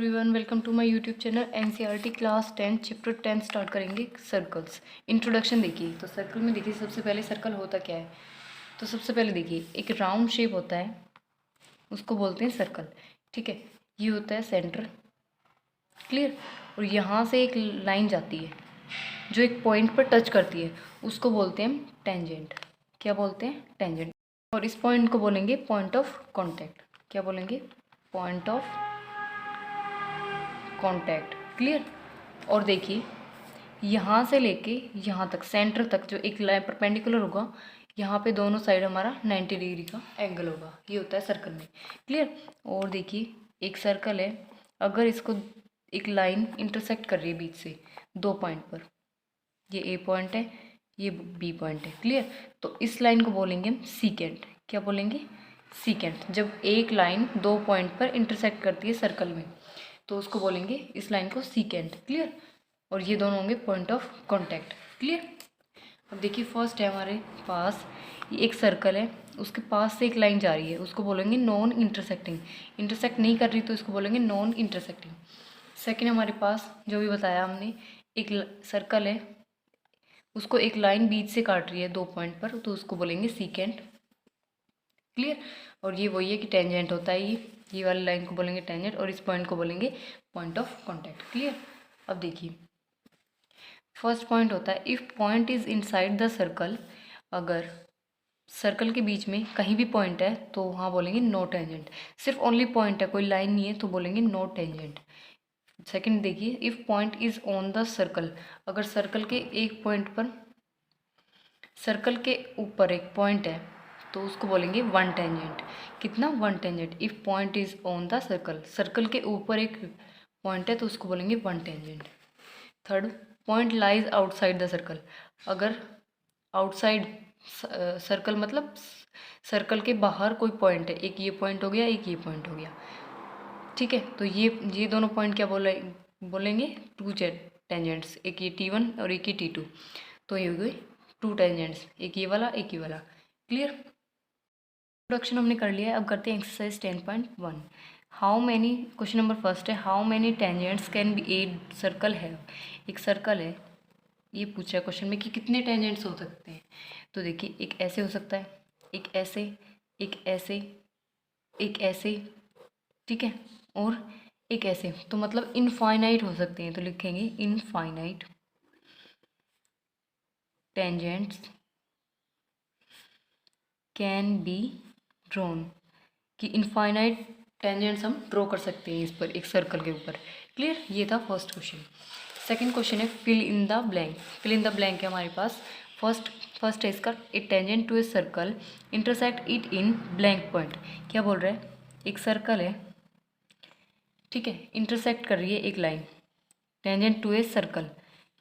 Everyone, welcome to my YouTube channel NCERT class 10 chapter 10 start करेंगे circles. Introduction देखिए, तो circle में देखिए सबसे पहले सर्कल होता क्या है। तो सबसे पहले देखिए एक राउंड शेप होता है, उसको बोलते हैं सर्कल। ठीक है, ये होता है सेंटर, क्लियर। और यहाँ से एक लाइन जाती है जो एक पॉइंट पर टच करती है, उसको बोलते हैं टेंजेंट। क्या बोलते हैं? टेंजेंट। और इस पॉइंट को बोलेंगे पॉइंट ऑफ कॉन्टैक्ट। क्या बोलेंगे? Point of contact, clear. और देखिए यहाँ से लेके यहाँ तक सेंटर तक जो एक लाइन परपेंडिकुलर होगा, यहाँ पे दोनों साइड हमारा 90 डिग्री का एंगल होगा। ये होता है सर्कल में, क्लियर। और देखिए एक सर्कल है, अगर इसको एक लाइन इंटरसेक्ट कर रही है बीच से दो पॉइंट पर, ये ए पॉइंट है, ये बी पॉइंट है, क्लियर। तो इस लाइन को बोलेंगे हम सीकेंट। क्या बोलेंगे? सीकेंट। जब एक लाइन दो पॉइंट पर इंटरसेक्ट करती है सर्कल में, तो उसको बोलेंगे इस लाइन को सीकेंट, क्लियर। और ये दोनों होंगे पॉइंट ऑफ कांटेक्ट, क्लियर। अब देखिए फर्स्ट है हमारे पास, ये एक सर्कल है, उसके पास से एक लाइन जा रही है, उसको बोलेंगे नॉन इंटरसेक्टिंग। इंटरसेक्ट नहीं कर रही तो इसको बोलेंगे नॉन इंटरसेक्टिंग। सेकेंड हमारे पास जो भी बताया हमने, एक सर्कल है, उसको एक लाइन बीच से काट रही है दो पॉइंट पर, तो उसको बोलेंगे सीकेंट, क्लियर। और ये वही है कि टेंजेंट होता है, ये वाली लाइन को बोलेंगे टेंजेंट और इस पॉइंट को बोलेंगे पॉइंट ऑफ कांटेक्ट, क्लियर। अब देखिए फर्स्ट पॉइंट होता है if point is inside the circle. अगर सर्कल के बीच में कहीं भी पॉइंट है तो वहाँ बोलेंगे नो टेंजेंट। सिर्फ ओनली पॉइंट है, कोई लाइन नहीं है, तो बोलेंगे नो टेंजेंट। सेकंड देखिए if point is on the circle. अगर सर्कल के एक पॉइंट पर, सर्कल के ऊपर एक पॉइंट है, तो उसको बोलेंगे वन टेंजेंट। कितना? One tangent. If point is on the circle, circle के ऊपर एक पॉइंट है तो उसको बोलेंगे one tangent. Third, point lies outside the circle. अगर आउटसाइड सर्कल मतलब सर्कल के बाहर कोई पॉइंट है, एक ये पॉइंट हो गया, एक ये पॉइंट हो गया, ठीक है। तो ये दोनों पॉइंट क्या बोलेंगे टू टेंजेंट्स, एक ये T1 और एक ये T2। तो ये हो गई टू टेंजेंट्स, एक ये वाला एक ये वाला, क्लियर। इंट्रोडक्शन हमने कर लिया है, अब करते हैं exercise 10.1। How many, question number first है how many tangents can be a circle है। एक सर्कल है, ये पूछा है क्वेश्चन में कि कितने टेंजेंट्स हो सकते हैं। तो देखिए एक ऐसे हो सकता है, एक ऐसे, एक ऐसे, एक ऐसे, ठीक है, और एक ऐसे। तो मतलब इनफाइनाइट हो सकते हैं, तो लिखेंगे infinite tangents can be drawn. कि इनफाइनाइट टेंजेंट्स हम ड्रॉ कर सकते हैं इस पर, एक सर्कल के ऊपर, क्लियर। ये था फर्स्ट क्वेश्चन। सेकंड क्वेश्चन है fill in the blank. Fill in the blank है हमारे पास। फर्स्ट है इसका, a tangent to a circle intersect it in blank point. क्या बोल रहा है? एक सर्कल है, ठीक है, इंटरसेक्ट कर रही है एक line, tangent to a circle,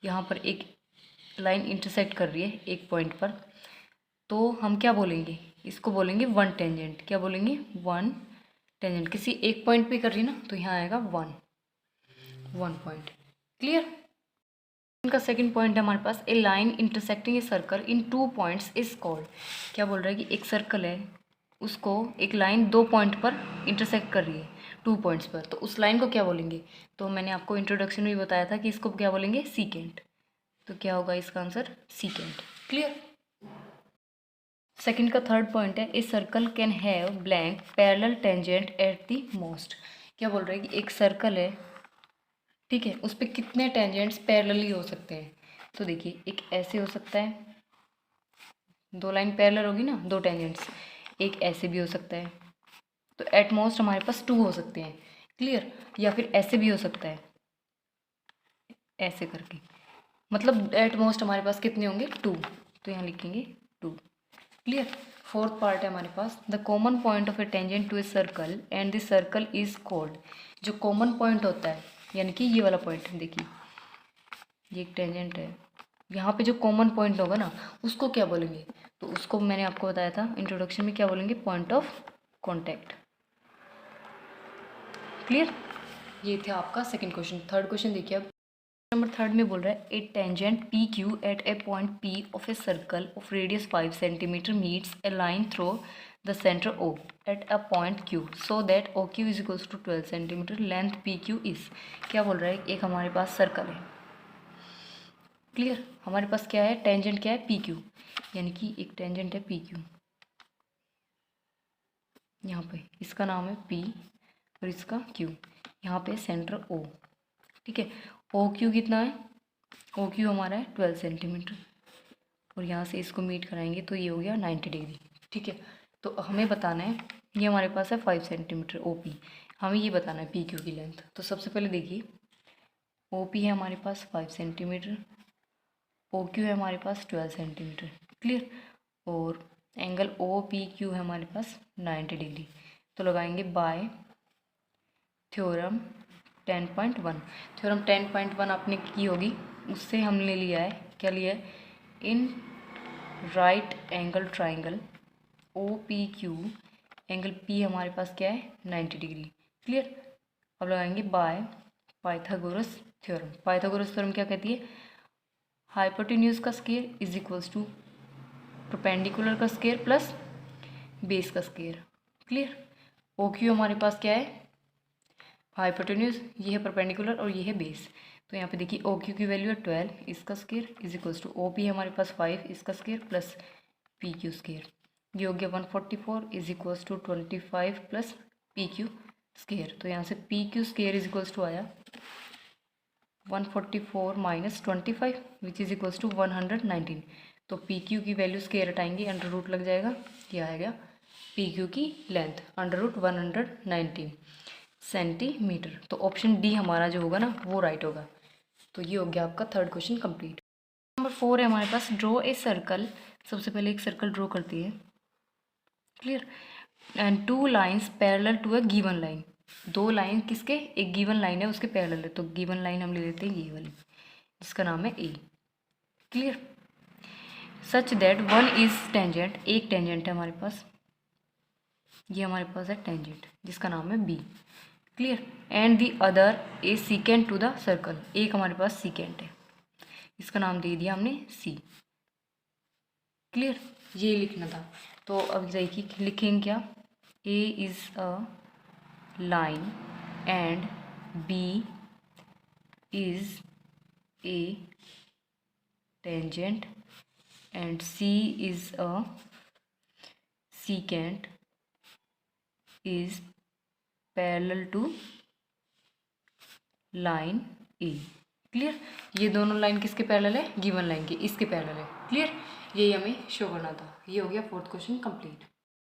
यहाँ पर एक लाइन इंटरसेक्ट कर रही है एक पॉइंट पर, तो हम क्या बोलेंगे? इसको बोलेंगे वन टेंजेंट। क्या बोलेंगे? One tangent. किसी एक पॉइंट पे कर रही ना, तो यहाँ आएगा वन पॉइंट, क्लियर। इनका सेकंड पॉइंट है हमारे पास, a line intersecting a circle in two points is called. क्या बोल रहा है कि एक सर्कल है, उसको एक लाइन दो पॉइंट पर इंटरसेक्ट कर रही है, टू पॉइंट्स पर, तो उस लाइन को क्या बोलेंगे? तो मैंने आपको इंट्रोडक्शन में बताया था कि इसको क्या बोलेंगे? सीकेंट। तो क्या होगा इसका आंसर? Secant, clear. सेकंड का थर्ड पॉइंट है a circle can have blank parallel tangent at the most. क्या बोल रहे हैं कि एक सर्कल है, ठीक है, उस पर कितने टेंजेंट्स पैरेलली हो सकते हैं। तो देखिए एक ऐसे हो सकता है, दो लाइन पैरेलल होगी ना, दो टेंजेंट्स। एक ऐसे भी हो सकता है, तो एट मोस्ट हमारे पास टू हो सकते हैं, क्लियर। या फिर ऐसे भी हो सकता है, ऐसे करके, मतलब एट मोस्ट हमारे पास कितने होंगे? टू। तो यहाँ लिखेंगे टू, क्लियर। फोर्थ पार्ट है हमारे पास, the common point of a tangent to a circle and the circle is called. जो कॉमन पॉइंट होता है, यानी कि ये वाला पॉइंट, देखिए ये एक टेंजेंट है, यहाँ पे जो कॉमन पॉइंट होगा ना, उसको क्या बोलेंगे? तो उसको मैंने आपको बताया था इंट्रोडक्शन में, क्या बोलेंगे? Point of contact, clear. ये था आपका सेकंड क्वेश्चन। थर्ड क्वेश्चन देखिए अब, नंबर थर्ड में बोल रहा है a tangent P Q at a point P of a circle of radius 5 centimetre meets a line through the centre O at a point Q so that O Q is equals to 12 centimetre length P Q is. क्या बोल रहा है, एक हमारे पास circle है, clear, हमारे पास क्या है, टेंजेंट क्या है, पी क्यू, यानी कि एक टेंजेंट है पी क्यू, यहाँ पे इसका नाम है पी और इसका क्यू, यहाँ पे सेंटर ओ, ठीक है। ओ क्यू कितना है, ओ क्यू हमारा है 12 सेंटीमीटर और यहाँ से इसको मीट कराएंगे तो ये हो गया 90 डिग्री, ठीक है। तो हमें बताना है, ये हमारे पास है 5 सेंटीमीटर ओ पी, हमें ये बताना है पी क्यू की लेंथ। तो सबसे पहले देखिए ओ पी है हमारे पास 5 सेंटीमीटर, ओ क्यू है हमारे पास 12 सेंटीमीटर, क्लियर, और एंगल ओ पी क्यू है हमारे पास 90 डिग्री। तो लगाएंगे बाय थ्योरम 10.1। थ्योरम 10.1 आपने की होगी, उससे हमने लिया है, क्या लिया है, in right angle triangle O P Q angle P हमारे पास क्या है 90 डिग्री, क्लियर। अब लगाएंगे by Pythagoras theorem. Pythagoras theorem क्या कहती है, हाइपोटेन्यूज का square is equals to perpendicular का स्क्वायर प्लस बेस का स्क्वायर, क्लियर। ओ क्यू हमारे पास क्या है, हाइपोटेन्यूज, ये है परपेंडिकुलर और ये है बेस। तो यहाँ पे देखिए ओ क्यू की वैल्यू है 12, इसका square is equals to O P हमारे पास 5, इसका square plus P Q square, ये हो गया 144 is equals to 25 plus P Q square. तो यहाँ से P Q square is equals to आया 144 minus 25 which is equals to 119। तो पी क्यू की वैल्यू स्क्वायर हटाएंगे, अंडर रूट लग जाएगा, ये आएगा पी क्यू की लेंथ अंडर रूट 119 सेंटीमीटर। तो ऑप्शन डी हमारा जो होगा ना वो राइट होगा। तो ये हो गया आपका थर्ड क्वेश्चन कंप्लीट। नंबर 4 है हमारे पास ड्रॉ ए सर्कल। सबसे पहले एक सर्कल ड्रॉ करती है, clear, and two lines parallel to a given line. दो लाइन किसके, एक गिवन लाइन है उसके पैरेलल है, तो गिवन लाइन हम ले लेते हैं ये वाली जिसका नाम है A, clear. Such that one is tangent, एक टेंजेंट है हमारे पास, ये हमारे पास है टेंजेंट जिसका नाम है B, clear, and the other a secant to the circle, एक हमारे पास सीकेंट है, इसका नाम दे दिया हमने सी, क्लियर, ये लिखना था। तो अब देखिए लिखेंगे क्या, A is a line and B is a tangent and C is a secant is parallel to line A, clear. ये दोनों लाइन किसके पैरेलल है, गिवन लाइन के, इसके पैरेलल है, क्लियर। यही हमें शो करना था। ये हो गया फोर्थ क्वेश्चन कंप्लीट।